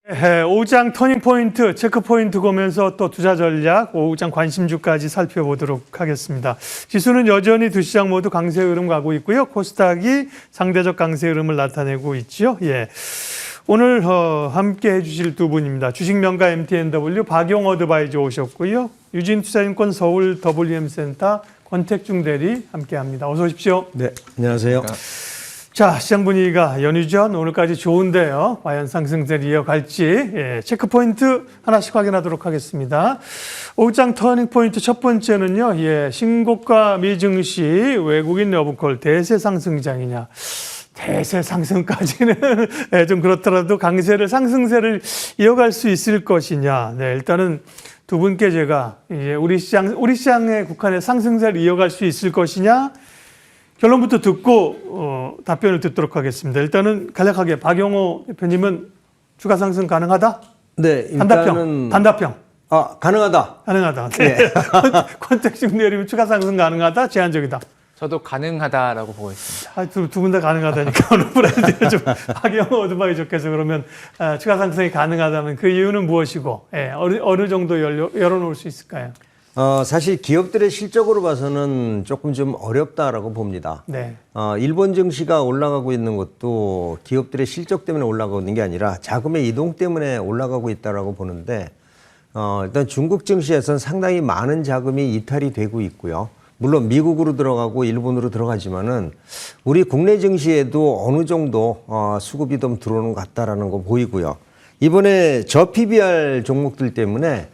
오후장 터닝포인트, 체크포인트 보면서 또 투자 전략, 오후장 관심주까지 살펴보도록 하겠습니다. 지수는 여전히 두 시장 모두 강세 흐름 가고 있고요. 코스닥이 상대적 강세 흐름을 나타내고 있죠. 오늘 함께 해주실 두 분입니다. 주식명가 MTNW 박용 어드바이저 오셨고요. 유진투자인권 서울 WM센터 권택중 대리 함께합니다. 어서 오십시오. 네, 안녕하세요. 자, 시장 분위기가 연휴 전 오늘까지 좋은데요. 과연 상승세를 이어갈지 체크포인트 하나씩 확인하도록 하겠습니다. 오후장 터닝포인트 첫 번째는요. 신고가 미증시 외국인 러브콜 대세 상승장이냐. 대세 상승까지는 좀 그렇더라도 강세를 상승세를 이어갈 수 있을 것이냐. 일단은 두 분께 제가 이제 우리 시장의 국한의 상승세를 이어갈 수 있을 것이냐. 결론부터 듣고 답변을 듣도록 하겠습니다. 일단은 간략하게 박용호 대표님은 추가 상승 가능하다? 네, 단답형. 가능하다. 가능하다. 네. 권택중 내리면 추가 상승 가능하다? 제한적이다. 저도 가능하다라고 보고 있습니다. 두 분 다 가능하다니까 오늘 브랜드에 좀 박용호 어드바이저께서 그러면 추가 상승이 가능하다면 그 이유는 무엇이고 어느 정도 열어놓을 수 있을까요? 사실 기업들의 실적으로 봐서는 조금 좀 어렵다라고 봅니다. 네. 일본 증시가 올라가고 있는 것도 기업들의 실적 때문에 올라가고 있는 게 아니라 자금의 이동 때문에 올라가고 있다라고 보는데 일단 중국 증시에서는 상당히 많은 자금이 이탈이 되고 있고요. 물론 미국으로 들어가고 일본으로 들어가지만은 우리 국내 증시에도 어느 정도 수급이 좀 들어오는 것 같다라는 거 보이고요. 이번에 저PBR 종목들 때문에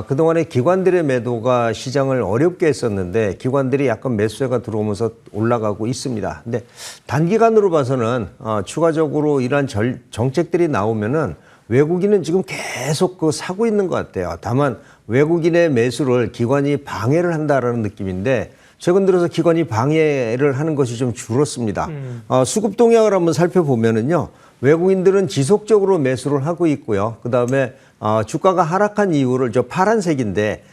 그동안에 기관들의 매도가 시장을 어렵게 했었는데 기관들이 약간 매수세가 들어오면서 올라가고 있습니다. 근데 단기간으로 봐서는 추가적으로 이러한 정책들이 나오면은 외국인은 지금 계속 사고 있는 것 같아요. 다만 외국인의 매수를 기관이 방해를 한다라는 느낌인데 최근 들어서 기관이 방해를 하는 것이 좀 줄었습니다. 수급 동향을 한번 살펴보면은요. 외국인들은 지속적으로 매수를 하고 있고요. 그다음에 주가가 하락한 이유를 저 파란색인데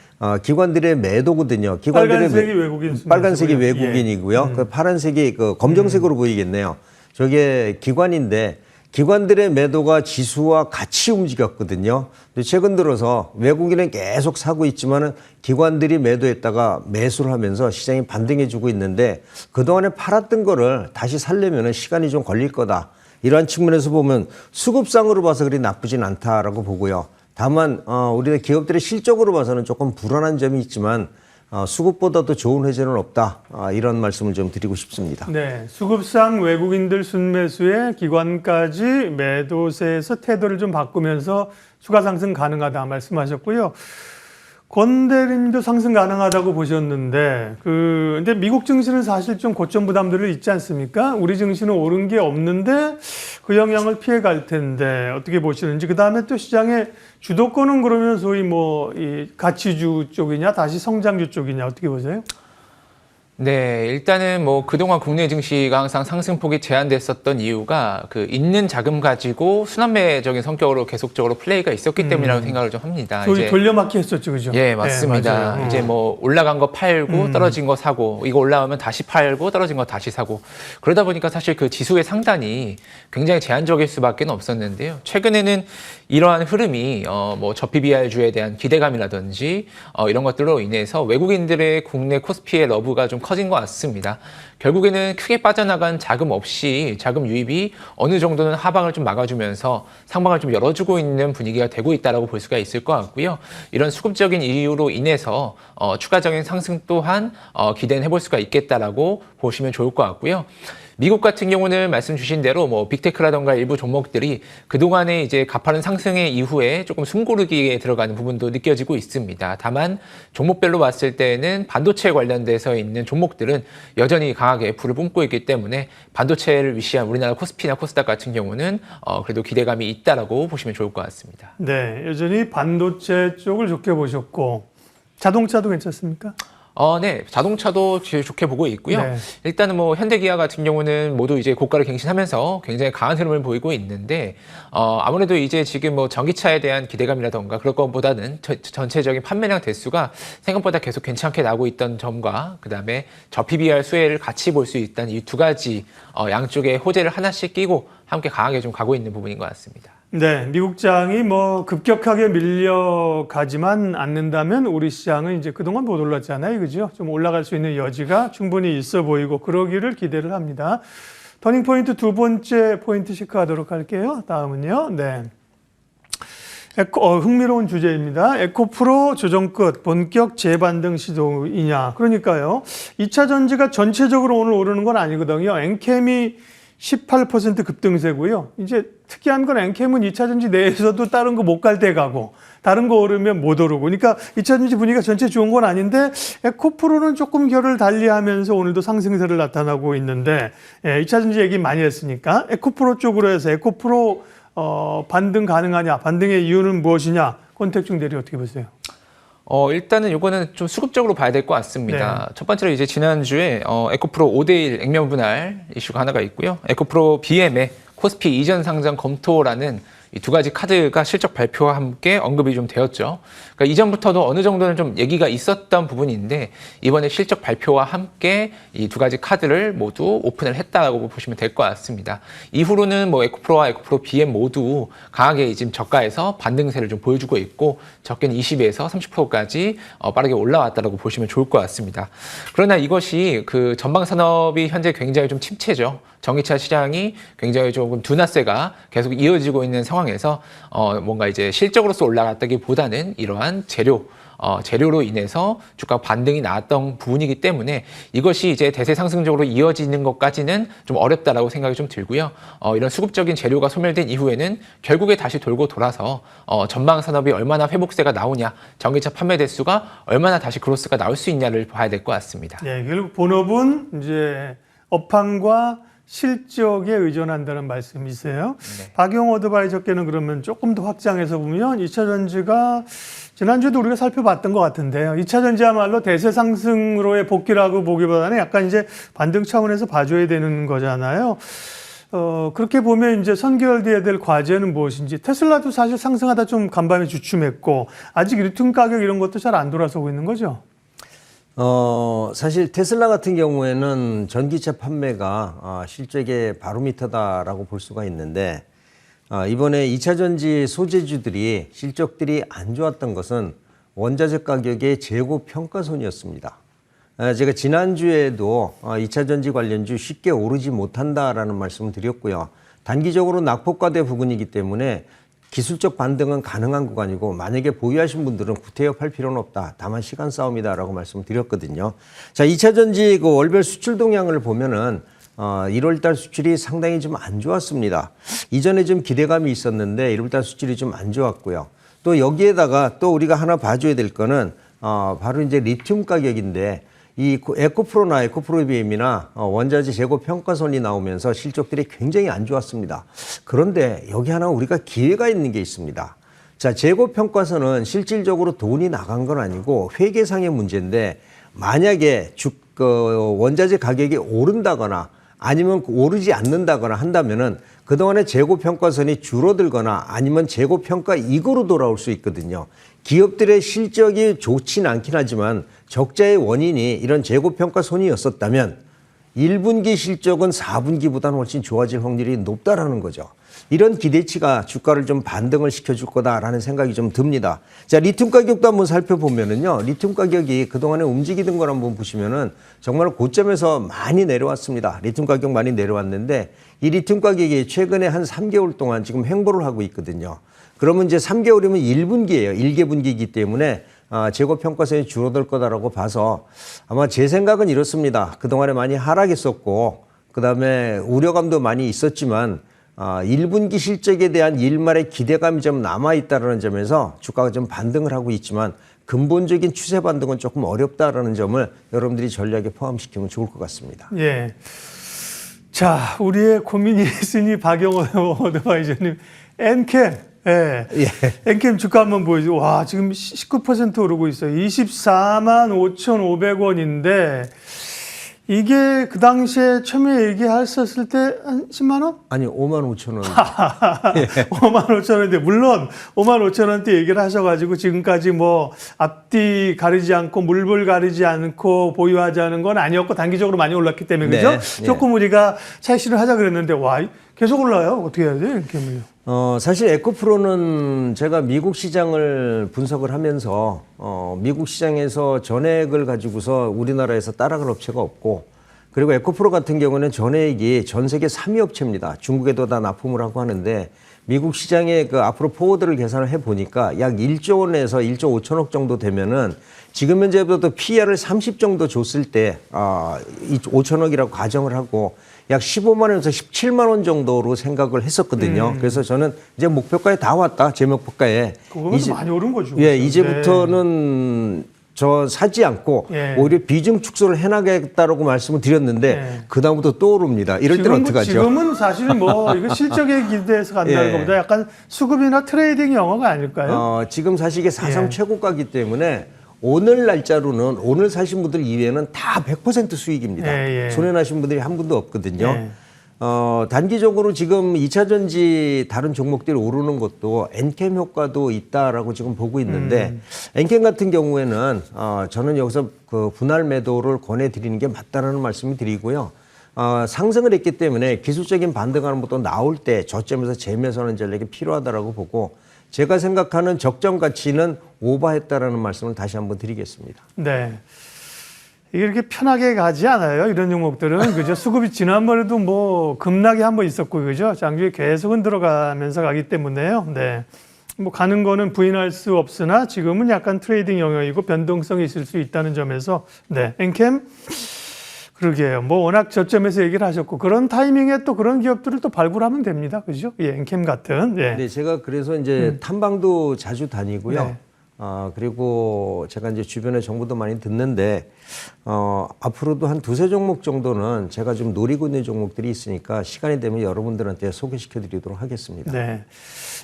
기관들의 매도거든요. 빨간색이 외국인 빨간색이 외국인이고요. 그 파란색이 검정색으로 보이겠네요. 저게 기관인데 기관들의 매도가 지수와 같이 움직였거든요. 근데 최근 들어서 외국인은 계속 사고 있지만은 기관들이 매도했다가 매수를 하면서 시장이 반등해주고 있는데 그동안에 팔았던 거를 다시 살려면은 시간이 좀 걸릴 거다. 이러한 측면에서 보면 수급상으로 봐서 그리 나쁘진 않다라고 보고요. 다만 우리가 기업들의 실적으로 봐서는 조금 불안한 점이 있지만 수급보다도 좋은 회전은 없다. 이런 말씀을 좀 드리고 싶습니다. 네, 수급상 외국인들 순매수에 기관까지 매도세에서 태도를 좀 바꾸면서 추가 상승 가능하다 말씀하셨고요. 권 대리님도 상승 가능하다고 보셨는데, 근데 미국 증시는 사실 좀 고점 부담들을 있지 않습니까? 우리 증시는 오른 게 없는데 그 영향을 피해 갈 텐데 어떻게 보시는지. 그 다음에 또 시장의 주도권은 그러면 소위 이 가치주 쪽이냐, 다시 성장주 쪽이냐, 어떻게 보세요? 네, 일단은 그동안 국내 증시가 항상 상승폭이 제한됐었던 이유가 있는 자금 가지고 순환매적인 성격으로 계속적으로 플레이가 있었기 때문이라고 생각을 좀 합니다. 소위 돌려막기 했었죠, 그죠? 예, 맞습니다. 네, 이제 올라간 거 팔고 떨어진 거 사고, 이거 올라오면 다시 팔고 떨어진 거 다시 사고, 그러다 보니까 사실 그 지수의 상단이 굉장히 제한적일 수밖에 없었는데요. 최근에는 이러한 흐름이 저PBR주에 대한 기대감이라든지 이런 것들로 인해서 외국인들의 국내 코스피의 러브가 좀 커진 것 같습니다. 결국에는 크게 빠져나간 자금 없이 자금 유입이 어느 정도는 하방을 좀 막아주면서 상방을 좀 열어주고 있는 분위기가 되고 있다라고 볼 수가 있을 것 같고요. 이런 수급적인 이유로 인해서 추가적인 상승 또한 기대는 해볼 수가 있겠다라고 보시면 좋을 것 같고요. 미국 같은 경우는 말씀 주신 대로 빅테크라던가 일부 종목들이 그동안에 이제 가파른 상승의 이후에 조금 숨고르기에 들어가는 부분도 느껴지고 있습니다. 다만 종목별로 봤을 때는 반도체 관련돼서 있는 종목들은 여전히 강하게 불을 뿜고 있기 때문에 반도체를 위시한 우리나라 코스피나 코스닥 같은 경우는 그래도 기대감이 있다라고 보시면 좋을 것 같습니다. 네, 여전히 반도체 쪽을 좋게 보셨고 자동차도 괜찮습니까? 네, 자동차도 좋게 보고 있고요. 네. 일단은 현대기아 같은 경우는 모두 이제 고가를 갱신하면서 굉장히 강한 흐름을 보이고 있는데, 아무래도 이제 지금 전기차에 대한 기대감이라던가 그럴 것보다는 전체적인 판매량 대수가 생각보다 계속 괜찮게 나오고 있던 점과, 그 다음에 저PBR 수혜를 같이 볼 수 있다는 이 두 가지 양쪽에 호재를 하나씩 끼고 함께 강하게 좀 가고 있는 부분인 것 같습니다. 네, 미국장이 뭐 급격하게 밀려가지만 않는다면 우리 시장은 이제 그동안 못 올랐잖아요. 그죠? 좀 올라갈 수 있는 여지가 충분히 있어 보이고 그러기를 기대를 합니다. 터닝포인트 두 번째 포인트 체크하도록 할게요. 다음은요. 네. 흥미로운 주제입니다. 에코프로 조정 끝, 본격 재반등 시도이냐. 그러니까요. 2차 전지가 전체적으로 오늘 오르는 건 아니거든요. 엔캠이 18% 급등세고요. 이제 특이한 건 엔캠은 2차 전지 내에서도 다른 거 못 갈 때 가고 다른 거 오르면 못 오르고. 그러니까 2차 전지 분위기가 전체 좋은 건 아닌데 에코프로는 조금 결을 달리하면서 오늘도 상승세를 나타나고 있는데 2차 전지 얘기 많이 했으니까 에코프로 쪽으로 해서 에코프로 반등 가능하냐, 반등의 이유는 무엇이냐, 권택중 대리 어떻게 보세요? 일단은 이거는 좀 수급적으로 봐야 될 것 같습니다. 네. 첫 번째로 이제 지난주에 에코프로 5대1 액면 분할 이슈가 하나가 있고요. 에코프로 BM의 코스피 이전 상장 검토라는 이 두 가지 카드가 실적 발표와 함께 언급이 좀 되었죠. 그러니까 이전부터도 어느 정도는 좀 얘기가 있었던 부분인데 이번에 실적 발표와 함께 이 두 가지 카드를 모두 오픈을 했다고 보시면 될 것 같습니다. 이후로는 뭐 에코프로와 에코프로 BM 모두 강하게 지금 저가에서 반등세를 좀 보여주고 있고 적게는 20에서 30%까지 빠르게 올라왔다고 보시면 좋을 것 같습니다. 그러나 이것이 그 전방 산업이 현재 굉장히 좀 침체죠. 전기차 시장이 굉장히 조금 둔화세가 계속 이어지고 있는 상황에서 뭔가 이제 실적으로서 올라갔다기보다는 이러한 재료로 인해서 주가 반등이 나왔던 부분이기 때문에 이것이 이제 대세 상승적으로 이어지는 것까지는 좀 어렵다라고 생각이 좀 들고요. 이런 수급적인 재료가 소멸된 이후에는 결국에 다시 돌고 돌아서 전방 산업이 얼마나 회복세가 나오냐, 전기차 판매 대수가 얼마나 다시 그로스가 나올 수 있냐를 봐야 될 것 같습니다. 네, 결국 본업은 이제 업황과 실적에 의존한다는 말씀이세요. 네. 박용 어드바이저께는 그러면 조금 더 확장해서 보면 2차 전지가 지난주에도 우리가 살펴봤던 것 같은데요. 2차 전지야말로 대세 상승으로의 복귀라고 보기보다는 약간 이제 반등 차원에서 봐줘야 되는 거잖아요. 그렇게 보면 이제 선결돼야 될 과제는 무엇인지, 테슬라도 사실 상승하다 좀 간밤에 주춤했고 아직 리튬 가격 이런 것도 잘 안 돌아서고 있는 거죠. 사실 테슬라 같은 경우에는 전기차 판매가 실적의 바로미터다라고 볼 수가 있는데 이번에 2차 전지 소재주들이 실적들이 안 좋았던 것은 원자재 가격의 재고 평가손이었습니다. 제가 지난주에도 2차 전지 관련주 쉽게 오르지 못한다라는 말씀을 드렸고요. 단기적으로 낙폭과대 부분이기 때문에 기술적 반등은 가능한 구간이고 만약에 보유하신 분들은 구태엽할 필요는 없다. 다만 시간 싸움이다라고 말씀을 드렸거든요. 자, 2차 전지 그 월별 수출 동향을 보면은 1월 달 수출이 상당히 좀 안 좋았습니다. 이전에 좀 기대감이 있었는데 1월 달 수출이 좀 안 좋았고요. 또 여기에다가 또 우리가 하나 봐줘야 될 거는 바로 이제 리튬 가격인데 이 에코프로나 에코프로 BM이나 원자재 재고 평가손이 나오면서 실적들이 굉장히 안 좋았습니다. 그런데 여기 하나 우리가 기회가 있는 게 있습니다. 자, 재고 평가손은 실질적으로 돈이 나간 건 아니고 회계상의 문제인데 만약에 원자재 가격이 오른다거나 아니면 오르지 않는다거나 한다면은 그동안의 재고평가선이 줄어들거나 아니면 재고평가 이거로 돌아올 수 있거든요. 기업들의 실적이 좋진 않긴 하지만 적자의 원인이 이런 재고평가손이었었다면 1분기 실적은 4분기보다는 훨씬 좋아질 확률이 높다라는 거죠. 이런 기대치가 주가를 좀 반등을 시켜줄 거다라는 생각이 좀 듭니다. 자, 리튬 가격도 한번 살펴보면은요, 리튬 가격이 그동안에 움직이던 걸 한번 보시면은 정말 고점에서 많이 내려왔습니다. 리튬 가격 많이 내려왔는데 이 리튬 가격이 최근에 한 3개월 동안 지금 횡보를 하고 있거든요. 그러면 이제 3개월이면 1분기예요. 1개 분기이기 때문에 재고평가선이 줄어들 거다라고 봐서 아마 제 생각은 이렇습니다. 그동안에 많이 하락했었고 그다음에 우려감도 많이 있었지만 1분기 실적에 대한 일말의 기대감이 좀 남아있다는 점에서 주가가 좀 반등을 하고 있지만 근본적인 추세 반등은 조금 어렵다라는 점을 여러분들이 전략에 포함시키면 좋을 것 같습니다. 예. 자, 우리의 고민이 있으니 박영호 어드바이저님, 엔캠. 예. 엔캠 주가 한번 보여주죠. 와, 지금 19% 오르고 있어요. 24만 5,500원인데 이게 그 당시에 처음에 얘기했었을 때 한 10만 원? 아니, 5만 5천 원. 5만 5천 원인데 물론 5만 5천 원대 얘기를 하셔가지고 지금까지 뭐 앞뒤 가리지 않고 물불 가리지 않고 보유하자는 건 아니었고 단기적으로 많이 올랐기 때문에 그죠? 네. 조금 우리가 차익 실현하자 그랬는데 와 계속 올라요. 어떻게 해야 돼요? 엔캠을요? 사실 에코프로는 제가 미국 시장을 분석을 하면서 미국 시장에서 전액을 가지고서 우리나라에서 따라갈 업체가 없고, 그리고 에코프로 같은 경우는 전액이 전 세계 3위 업체입니다. 중국에도 다 납품을 하고 하는데, 미국 시장에 그 앞으로 포워드를 계산을 해 보니까 약 1조 원에서 1조 5천억 정도 되면은 지금 현재부터 PER을 30 정도 줬을 때 5천억이라고 가정을 하고 약 15만 원에서 17만 원 정도로 생각을 했었거든요. 그래서 저는 이제 목표가에 다 왔다. 제 목표가에. 그거보다 많이 오른 거죠. 예, 그렇죠? 이제부터는 저 사지 않고 예. 오히려 비중 축소를 해나가겠다라고 말씀을 드렸는데 예. 그다음부터 또 오릅니다. 이럴 때는 어떡하죠? 지금은 사실 뭐 이거 실적에 기대해서 간다는 예. 것보다 약간 수급이나 트레이딩 영어가 아닐까요? 지금 사실 이게 사상 예. 최고가기 때문에 오늘 날짜로는 오늘 사신 분들 이외에는 다 100% 수익입니다. 예, 예. 손해나신 분들이 한 분도 없거든요. 예. 단기적으로 지금 2차전지 다른 종목들이 오르는 것도 엔캠 효과도 있다라고 지금 보고 있는데 엔캠 같은 경우에는 저는 여기서 그 분할 매도를 권해드리는 게 맞다라는 말씀을 드리고요. 상승을 했기 때문에 기술적인 반등하는 것도 나올 때 저점에서 재매수하는 전략이 필요하다라고 보고, 제가 생각하는 적정 가치는 오버했다라는 말씀을 다시 한번 드리겠습니다. 네. 이게 이렇게 편하게 가지 않아요. 이런 종목들은. 그죠? 수급이 지난번에도 뭐 급락이 한번 있었고, 그죠? 장중에 계속은 들어가면서 가기 때문에요. 네. 뭐 가는 거는 부인할 수 없으나 지금은 약간 트레이딩 영역이고 변동성이 있을 수 있다는 점에서, 네. 엔캠. 그러게요. 뭐 워낙 저점에서 얘기를 하셨고, 그런 타이밍에 또 그런 기업들을 또 발굴하면 됩니다. 그죠? 예, 엔캠 같은. 예. 네, 제가 그래서 이제 탐방도 자주 다니고요. 네. 그리고 제가 이제 주변에 정보도 많이 듣는데, 앞으로도 한 두세 종목 정도는 제가 좀 노리고 있는 종목들이 있으니까 시간이 되면 여러분들한테 소개시켜 드리도록 하겠습니다. 네.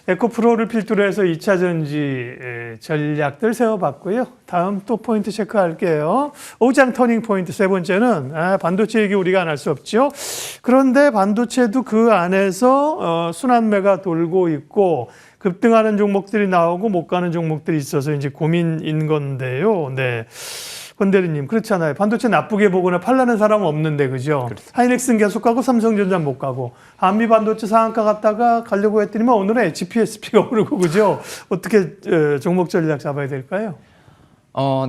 에코프로를 필두로 해서 2차 전지 전략들 세워봤고요. 다음 또 포인트 체크할게요. 오장 터닝 포인트 세 번째는 반도체 얘기 우리가 안 할 수 없죠. 그런데 반도체도 그 안에서 순환매가 돌고 있고 급등하는 종목들이 나오고 못 가는 종목들이 있어서 이제 고민인 건데요. 네. 권 대리님, 그렇잖아요. 반도체 나쁘게 보거나 팔라는 사람은 없는데, 그죠? 그렇죠. 하이닉스는 계속 가고 삼성전자 못 가고, 한미 반도체 상한가 갔다가 가려고 했더니만 오늘은 HPSP가 오르고, 그죠? 어떻게 종목 전략 잡아야 될까요?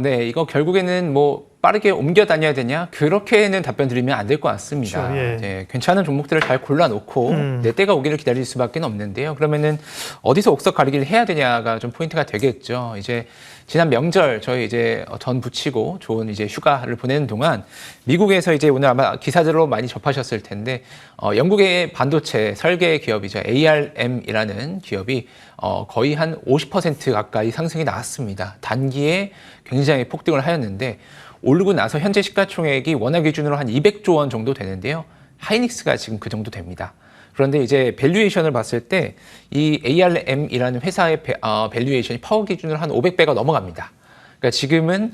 네, 이거 결국에는 뭐 빠르게 옮겨 다녀야 되냐? 그렇게는 답변 드리면 안 될 것 같습니다. 그렇죠, 예. 네, 괜찮은 종목들을 잘 골라놓고 내 때가 오기를 기다릴 수밖에 없는데요. 그러면은 어디서 옥석 가리기를 해야 되냐가 좀 포인트가 되겠죠. 이제 지난 명절 저희 이제 전 부치고 좋은 이제 휴가를 보내는 동안 미국에서 이제 오늘 아마 기사들로 많이 접하셨을 텐데 영국의 반도체 설계 기업이죠. ARM이라는 기업이 거의 한 50% 가까이 상승이 나왔습니다. 단기에 굉장히 폭등을 하였는데 오르고 나서 현재 시가총액이 원화 기준으로 한 200조 원 정도 되는데요. 하이닉스가 지금 그 정도 됩니다. 그런데 이제 밸류에이션을 봤을 때 이 ARM이라는 회사의 밸류에이션이 파워 기준으로 한 500배가 넘어갑니다. 그러니까 지금은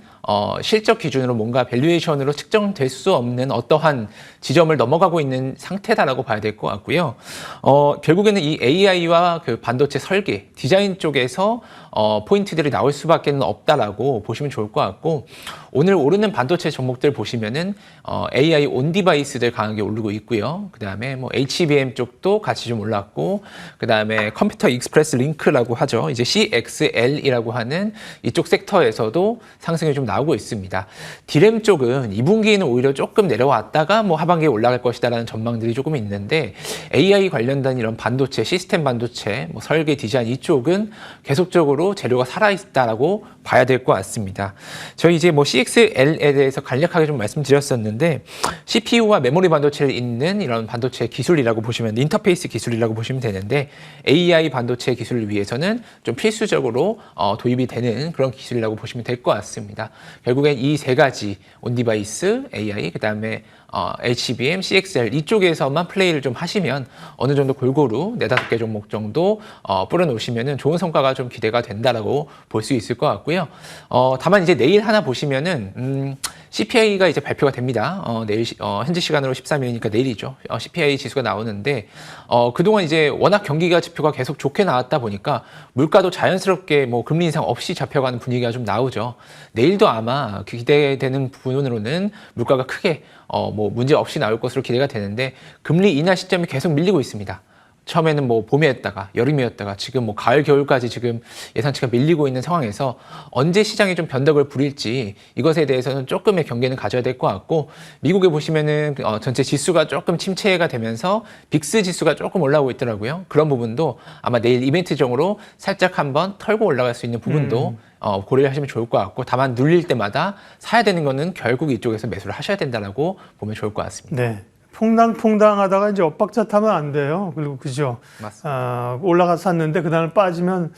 실적 기준으로 뭔가 밸류에이션으로 측정될 수 없는 어떠한 지점을 넘어가고 있는 상태다라고 봐야 될 것 같고요. 결국에는 이 AI와 그 반도체 설계, 디자인 쪽에서 포인트들이 나올 수밖에 없다라고 보시면 좋을 것 같고, 오늘 오르는 반도체 종목들 보시면은 AI 온 디바이스들 강하게 오르고 있고요. 그 다음에 뭐 HBM 쪽도 같이 좀 올랐고, 그 다음에 컴퓨터 익스프레스 링크라고 하죠. 이제 CXL이라고 하는 이쪽 섹터에서도 상승이 좀 나오고 있습니다. 디램 쪽은 2분기에는 오히려 조금 내려왔다가 뭐 하반기에 올라갈 것이다라는 전망들이 조금 있는데, AI 관련된 이런 반도체, 시스템 반도체, 뭐 설계, 디자인 이쪽은 계속적으로 재료가 살아있다라고 봐야 될 것 같습니다. 저희 이제 뭐 CXL에 대해서 간략하게 좀 말씀드렸었는데, CPU와 메모리 반도체를 잇는 이런 반도체 기술이라고 보시면, 인터페이스 기술이라고 보시면 되는데, AI 반도체 기술을 위해서는 좀 필수적으로 도입이 되는 그런 기술이라고 보시면 될 것 같습니다. 결국엔 이 세 가지 온디바이스, AI, 그 다음에 HBM, CXL 이쪽에서만 플레이를 좀 하시면 어느 정도 골고루 4-5개 종목 정도 뿌려놓으시면은 좋은 성과가 좀 기대가 된다라고 볼 수 있을 것 같고요. 다만 이제 내일 하나 보시면은 CPI가 이제 발표가 됩니다. 내일 현재 시간으로 13일이니까 내일이죠. CPI 지수가 나오는데 그동안 이제 워낙 경기가 지표가 계속 좋게 나왔다 보니까 물가도 자연스럽게 뭐 금리 인상 없이 잡혀가는 분위기가 좀 나오죠. 내일도 아마 기대되는 부분으로는 물가가 크게 뭐 문제 없이 나올 것으로 기대가 되는데 금리 인하 시점이 계속 밀리고 있습니다. 처음에는 뭐 봄이었다가 여름이었다가 지금 뭐 가을 겨울까지 지금 예상치가 밀리고 있는 상황에서 언제 시장이 좀 변덕을 부릴지 이것에 대해서는 조금의 경계는 가져야 될 것 같고, 미국에 보시면은 전체 지수가 조금 침체가 되면서 빅스 지수가 조금 올라오고 있더라고요. 그런 부분도 아마 내일 이벤트적으로 살짝 한번 털고 올라갈 수 있는 부분도 고려를 하시면 좋을 것 같고, 다만 눌릴 때마다 사야 되는 거는 결국 이쪽에서 매수를 하셔야 된다라고 보면 좋을 것 같습니다. 네. 퐁당퐁당하다가 이제 엇박자 타면 안 돼요. 그리고 그죠? 맞습니다. 올라가서 샀는데 그다음에 빠지면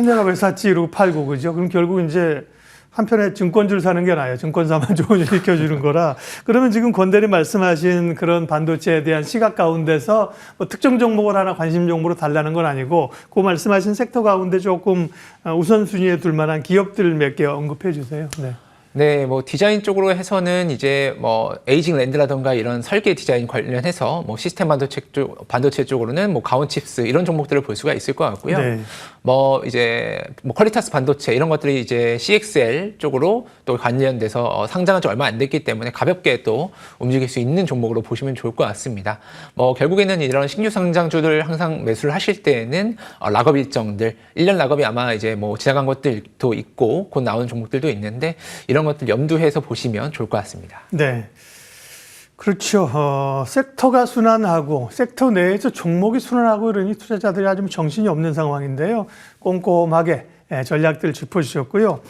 내가 왜 샀지 이러고 팔고 그죠? 그럼 결국 이제 한편에 증권주를 사는 게 나아요. 증권사만 좋은 일 시켜주는 거라. 그러면 지금 권 대리 말씀하신 그런 반도체에 대한 시각 가운데서 뭐 특정 종목을 하나 관심 종목으로 달라는 건 아니고 그 말씀하신 섹터 가운데 조금 우선순위에 둘 만한 기업들 몇 개 언급해 주세요. 네. 네, 뭐 디자인 쪽으로 해서는 이제 뭐 에이징 랜드라던가 이런 설계 디자인 관련해서 뭐 시스템 반도체 쪽으로는 뭐 가온칩스 이런 종목들을 볼 수가 있을 것 같고요. 네. 뭐 이제 뭐 퀄리타스 반도체 이런 것들이 이제 CXL 쪽으로 또 관련돼서 상장한 지 얼마 안 됐기 때문에 가볍게 또 움직일 수 있는 종목으로 보시면 좋을 것 같습니다. 뭐 결국에는 이런 신규 상장주들 항상 매수를 하실 때에는 락업 일정들 1년 락업이 아마 이제 뭐 지나간 것들도 있고 곧 나오는 종목들도 있는데 이런 것들 염두해서 보시면 좋을 것 같습니다. 네. 그렇죠. 섹터가 순환하고 섹터 내에서 종목이 순환하고 이러니 투자자들이 아주 정신이 없는 상황인데요. 꼼꼼하게 전략들 짚어주셨고요.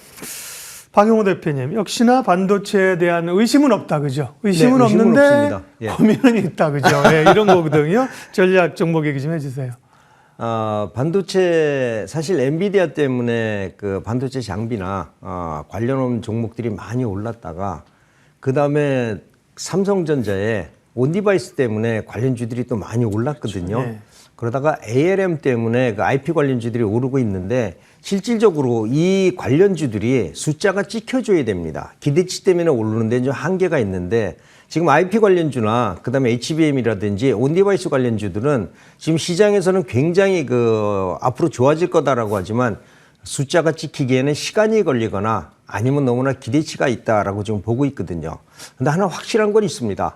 박용호 대표님, 역시나 반도체에 대한 의심은 없다, 그죠? 의심은 네, 없는데 고민은 있다, 그죠? 이런 거거든요. 전략 종목 얘기 좀 해주세요. 반도체 사실 엔비디아 때문에 그 반도체 장비나 관련 종목들이 많이 올랐다가 그 다음에 삼성전자에 온디바이스 때문에 관련주들이 또 많이 올랐거든요. 그렇죠. 네. 그러다가 ALM 때문에 그 IP 관련주들이 오르고 있는데 실질적으로 이 관련주들이 숫자가 찍혀줘야 됩니다. 기대치 때문에 오르는데 좀 한계가 있는데 지금 IP 관련주나 그다음에 HBM이라든지 온디바이스 관련주들은 지금 시장에서는 굉장히 앞으로 좋아질 거다라고 하지만 숫자가 찍히기에는 시간이 걸리거나 아니면 너무나 기대치가 있다라고 지금 보고 있거든요. 근데 하나 확실한 건 있습니다.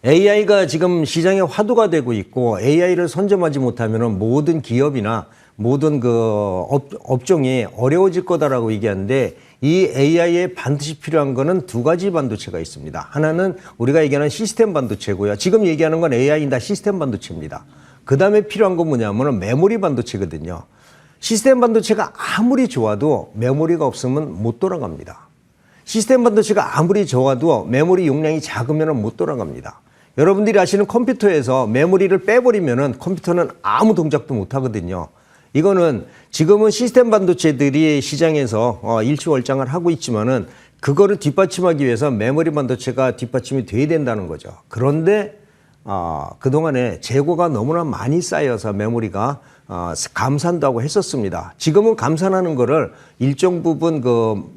AI가 지금 시장에 화두가 되고 있고 AI를 선점하지 못하면 모든 기업이나 모든 업종이 어려워질 거다라고 얘기하는데 이 AI에 반드시 필요한 거는 두 가지 반도체가 있습니다. 하나는 우리가 얘기하는 시스템 반도체고요. 지금 얘기하는 건 AI나 시스템 반도체입니다. 그 다음에 필요한 건 뭐냐면 메모리 반도체거든요. 시스템 반도체가 아무리 좋아도 메모리가 없으면 못 돌아갑니다. 시스템 반도체가 아무리 좋아도 메모리 용량이 작으면 못 돌아갑니다. 여러분들이 아시는 컴퓨터에서 메모리를 빼버리면 컴퓨터는 아무 동작도 못 하거든요. 이거는 지금은 시스템 반도체들이 시장에서 일취월장을 하고 있지만은 그거를 뒷받침하기 위해서 메모리 반도체가 뒷받침이 돼야 된다는 거죠. 그런데 그동안에 재고가 너무나 많이 쌓여서 메모리가 감산도 하고 했었습니다. 지금은 감산하는 거를 일정 부분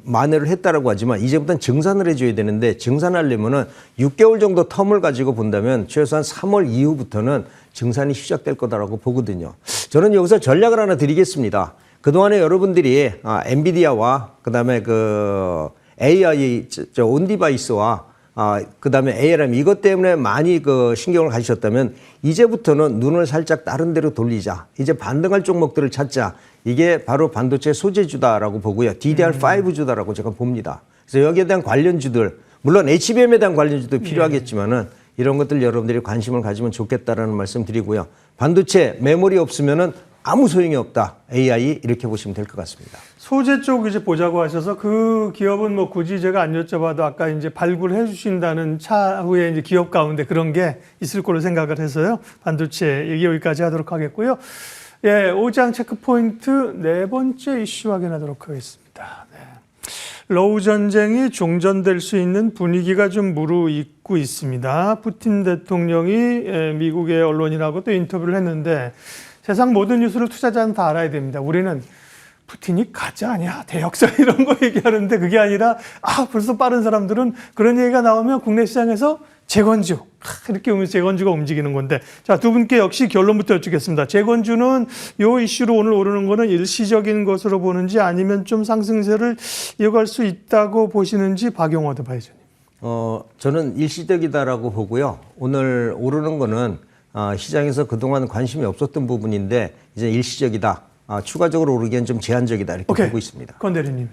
만회를 했다라고 하지만 이제부터는 증산을 해줘야 되는데 증산하려면은 6개월 정도 텀을 가지고 본다면 최소한 3월 이후부터는 증산이 시작될 거다라고 보거든요. 저는 여기서 전략을 하나 드리겠습니다. 그동안에 여러분들이 엔비디아와 그다음에 AI 온디바이스와 그다음에 ALM 이것 때문에 많이 신경을 가지셨다면 이제부터는 눈을 살짝 다른 데로 돌리자. 이제 반등할 종목들을 찾자. 이게 바로 반도체 소재주다라고 보고요. DDR5주다라고 제가 봅니다. 그래서 여기에 대한 관련주들, 물론 HBM에 대한 관련주도 필요하겠지만은 이런 것들 여러분들이 관심을 가지면 좋겠다라는 말씀 드리고요. 반도체 메모리 없으면은 아무 소용이 없다. AI 이렇게 보시면 될 것 같습니다. 소재 쪽 이제 보자고 하셔서 그 기업은 뭐 굳이 제가 안 여쭤봐도 아까 이제 발굴해 주신다는 차후에 이제 기업 가운데 그런 게 있을 걸로 생각을 해서요. 반도체 얘기 여기까지 하도록 하겠고요. 예, 5장 체크포인트 네 번째 이슈 확인하도록 하겠습니다. 네. 러우 전쟁이 종전될 수 있는 분위기가 좀 무르익고 있습니다. 푸틴 대통령이 미국의 언론이라고 또 인터뷰를 했는데 세상 모든 뉴스를 투자자는 다 알아야 됩니다. 우리는 푸틴이 가짜 아니야, 대역사 이런 거 얘기하는데 그게 아니라 벌써 빠른 사람들은 그런 얘기가 나오면 국내 시장에서 재건주. 이렇게 보면 재건주가 움직이는 건데. 자, 두 분께 역시 결론부터 여쭙겠습니다. 재건주는 요 이슈로 오늘 오르는 거는 일시적인 것으로 보는지 아니면 좀 상승세를 이어갈 수 있다고 보시는지 박용호 어드바이저님. 저는 일시적이다라고 보고요. 오늘 오르는 거는 시장에서 그동안 관심이 없었던 부분인데 이제 일시적이다. 추가적으로 오르기엔 좀 제한적이다 이렇게 보고 있습니다. 권 대리님.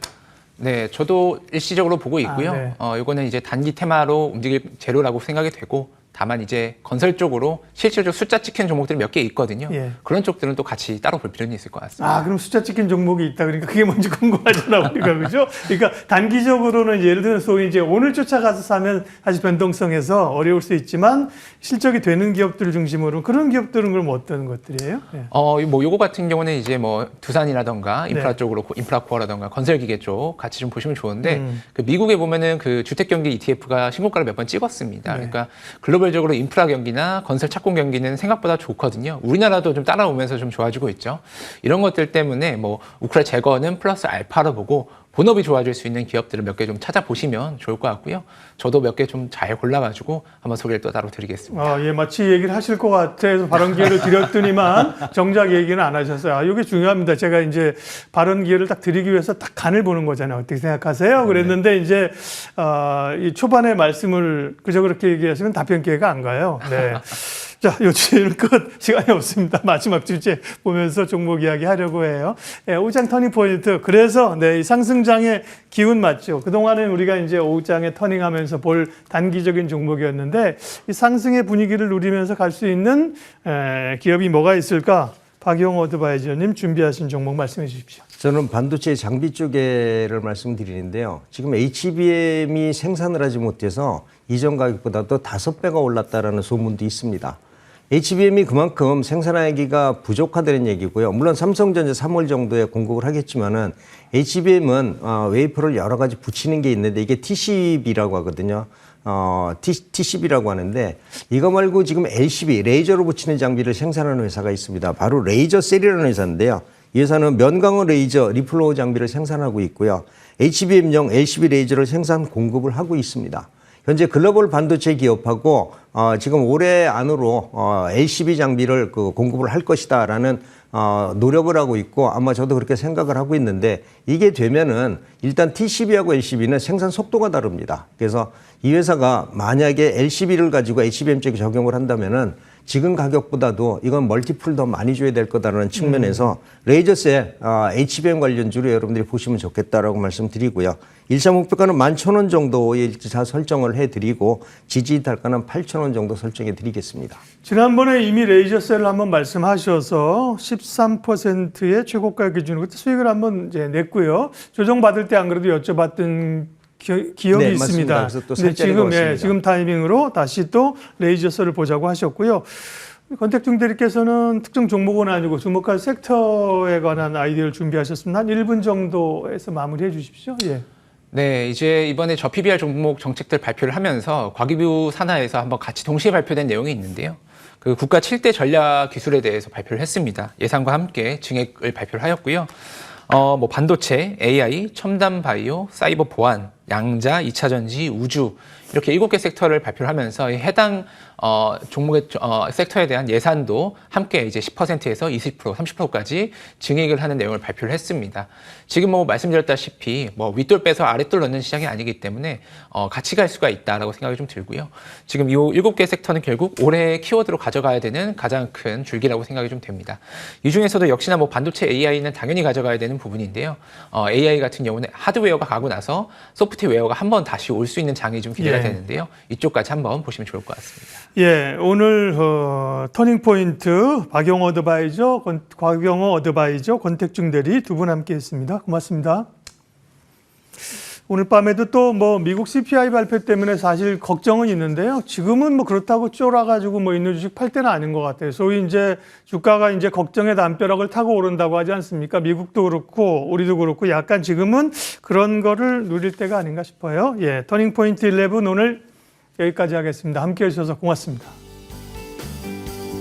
네, 저도 일시적으로 보고 있고요. 네. 이거는 이제 단기 테마로 움직일 재료라고 생각이 되고, 다만 이제 건설 쪽으로 실질적으로 숫자 찍힌 종목들이 몇 개 있거든요. 예. 그런 쪽들은 또 같이 따로 볼 필요는 있을 것 같습니다. 그럼 숫자 찍힌 종목이 있다. 그러니까 그게 뭔지 궁금하잖아, 우리가. 그죠? 그러니까 단기적으로는 예를 들어서 소위 이제 오늘 쫓아가서 사면 사실 변동성에서 어려울 수 있지만 실적이 되는 기업들을 중심으로 그런 기업들은 그럼 어떤 것들이에요? 네. 뭐 요거 같은 경우는 이제 뭐 두산이라던가 인프라 네. 쪽으로 인프라코어라던가 건설기계 쪽 같이 좀 보시면 좋은데 그 미국에 보면은 그 주택 경기 ETF가 신고가를 몇 번 찍었습니다. 네. 그러니까 글로벌적으로 인프라 경기나 건설 착공 경기는 생각보다 좋거든요. 우리나라도 좀 따라오면서 좀 좋아지고 있죠. 이런 것들 때문에 뭐 우크라 제거는 플러스 알파로 보고 본업이 좋아질 수 있는 기업들을 몇 개 좀 찾아보시면 좋을 것 같고요. 저도 몇 개 좀 잘 골라가지고 한번 소개를 또 따로 드리겠습니다. 예, 마치 얘기를 하실 것 같아서 발언 기회를 드렸더니만 정작 얘기는 안 하셨어요. 이게 중요합니다. 제가 이제 발언 기회를 딱 드리기 위해서 딱 간을 보는 거잖아요. 어떻게 생각하세요? 그랬는데 이제 이 초반에 말씀을 그저 그렇게 얘기하시면 답변 기회가 안 가요. 네. 자, 요 주제는 끝. 시간이 없습니다. 마지막 주제 보면서 종목 이야기 하려고 해요. 오후장 터닝 포인트. 그래서, 이 상승장의 기운 맞죠. 그동안은 우리가 이제 오후장에 터닝하면서 볼 단기적인 종목이었는데, 이 상승의 분위기를 누리면서 갈 수 있는, 기업이 뭐가 있을까? 박용호 어드바이저님 준비하신 종목 말씀해 주십시오. 저는 반도체 장비 쪽에를 말씀드리는데요. 지금 HBM이 생산을 하지 못해서 이전 가격보다도 5배가 올랐다라는 소문도 있습니다. HBM이 그만큼 생산하기가 부족하다는 얘기고요. 물론 삼성전자 3월 정도에 공급을 하겠지만은 HBM은 웨이퍼를 여러 가지 붙이는 게 있는데 이게 TCB라고 하거든요. TCB라고 하는데 이거 말고 지금 LCB, 레이저로 붙이는 장비를 생산하는 회사가 있습니다. 바로 레이저셀이라는 회사인데요. 이 회사는 면광원 레이저 리플로우 장비를 생산하고 있고요. HBM용 LCB 레이저를 생산 공급을 하고 있습니다. 현재 글로벌 반도체 기업하고 지금 올해 안으로 LCB 장비를 공급을 할 것이다라는 노력을 하고 있고 아마 저도 그렇게 생각을 하고 있는데 이게 되면은 일단 TCB하고 LCB는 생산 속도가 다릅니다. 그래서 이 회사가 만약에 LCB를 가지고 HBM 쪽에 적용을 한다면은 지금 가격보다도 이건 멀티플 더 많이 줘야 될 거다라는 측면에서 레이저셀 HBM 관련주로 여러분들이 보시면 좋겠다라고 말씀드리고요. 1차 목표가는 11,000원 정도의 일차 설정을 해드리고 지지 단가는 8,000원 정도 설정해 드리겠습니다. 지난번에 이미 레이저셀을 한번 말씀하셔서 13%의 최고가 기준으로 그때 수익을 한번 이제 냈고요. 조정받을 때 안 그래도 여쭤봤던 기업이 네, 있습니다. 맞습니다. 그래서 또 살짜리가 왔습니다. 지금 타이밍으로 다시 또 레이저셀을 보자고 하셨고요. 권택중 대리께서는 특정 종목은 아니고 주목할 섹터에 관한 아이디어를 준비하셨습니다. 한 1분 정도에서 마무리해 주십시오. 예. 네, 이제 이번에 저 PBR 종목 정책들 발표를 하면서 과기부 산하에서 한번 같이 동시에 발표된 내용이 있는데요. 그 국가 7대 전략 기술에 대해서 발표를 했습니다. 예산과 함께 증액을 발표를 하였고요. 뭐 반도체, AI, 첨단 바이오, 사이버 보안, 양자, 2차 전지, 우주 이렇게 7개 섹터를 발표를 하면서 해당 종목의 섹터에 대한 예산도 함께 이제 10%에서 20%, 30%까지 증액을 하는 내용을 발표를 했습니다. 지금 뭐 말씀드렸다시피 뭐 윗돌 빼서 아랫돌 넣는 시장이 아니기 때문에 같이 갈 수가 있다라고 생각이 좀 들고요. 지금 이 7개 섹터는 결국 올해 키워드로 가져가야 되는 가장 큰 줄기라고 생각이 좀 됩니다. 이 중에서도 역시나 뭐 반도체 AI는 당연히 가져가야 되는 부분인데요. AI 같은 경우는 하드웨어가 가고 나서 소프트웨어가 한번 다시 올 수 있는 장이 좀 기대가 되는데요. 이쪽까지 한번 보시면 좋을 것 같습니다. 예, 오늘 터닝포인트 박용호 어드바이저, 권택중 대리 두 분 함께했습니다. 고맙습니다. 오늘 밤에도 또 뭐 미국 CPI 발표 때문에 사실 걱정은 있는데요. 지금은 뭐 그렇다고 쫄아가지고 뭐 있는 주식 팔 때는 아닌 것 같아요. 소위 이제 주가가 이제 걱정의 담벼락을 타고 오른다고 하지 않습니까? 미국도 그렇고 우리도 그렇고 약간 지금은 그런 거를 누릴 때가 아닌가 싶어요. 예, 터닝포인트 11 오늘 여기까지 하겠습니다. 함께 해주셔서 고맙습니다.